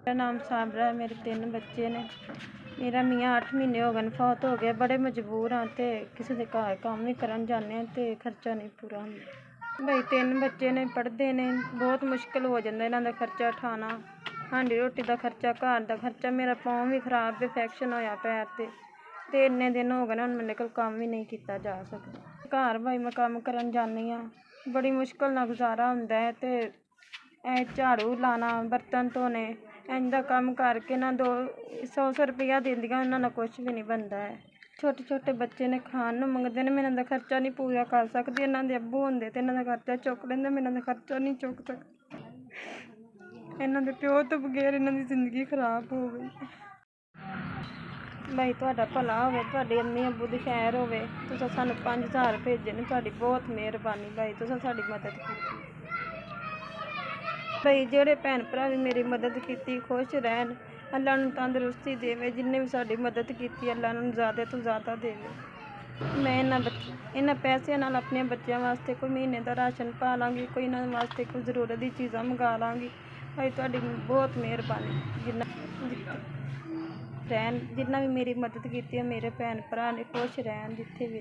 मेरा नाम साबरा है। मेरे 3 बच्चे ने। मेरा मियाँ 8 महीने हो गए फौत हो गया। बड़े मजबूर हाँ तो किसी के घर काम भी करन जाने तो खर्चा नहीं पूरा होंदा। भाई 3 बच्चे ने पढ़ते ने, बहुत मुश्किल हो जाता इन्हां दा खर्चा उठाना। हांडी रोटी का खर्चा, घर का खर्चा। मेरा पाँव भी खराब, इन्फेक्शन होया पैर ते इन्ने दिन हो गए ने, हुण मेरे कोल काम भी नहीं किया जा सकदा। घर भाई मैं काम करन जानी हाँ, बड़ी मुश्किल नाल गुजारा हुंदा है ते झाड़ू लाना, बर्तन धोने, इंज दा काम करके ना 200 रुपया दिंदियां, उन्हां नाल कुछ भी नहीं बनदा है। छोटे छोटे बच्चे ने, खाण नूं मंगदे ने, मैं इन्हां दा खर्चा नहीं पूरा कर सकदी। इन्हां दे अब्बू हुंदे ते इन्हां दा खर्चा चुक लैंदे, मैं इन्हां दा खर्चा नहीं चुक सकदी। इन्हां दे प्यो तो बगैर इन्हां दी जिंदगी खराब हो गई। भाई तुहाडा भला होवे, तुहाडे अम्मी अब्बू दी खैर होवे। तुसां सानूं 5000 भेजे ने, तुहाडी बहुत मेहरबानी भाई, तुसां साडी मदद कीती। भाई जेहड़े भैन भरा भी मेरी मदद की खुश रहन, अल्लाह उन्हें तंदुरुस्ती देवे। जिन्हें भी साडी मदद की अल्लाह उन्हें ज़्यादा तो ज़्यादा देवे। मैं इन्हां पैसिਆਂ नाल अपने बच्चों वास्ते कोई महीने का राशन पा लाँगी, कोई इन्हां वास्ते कोई जरूरत दी चीज़ां मंगा लाँगी। भाई तुहाडी बहुत मेहरबानी। जिन्ना भी मेरी मदद की है, मेरे भैन भरा ने खुश रहन जिथे भी।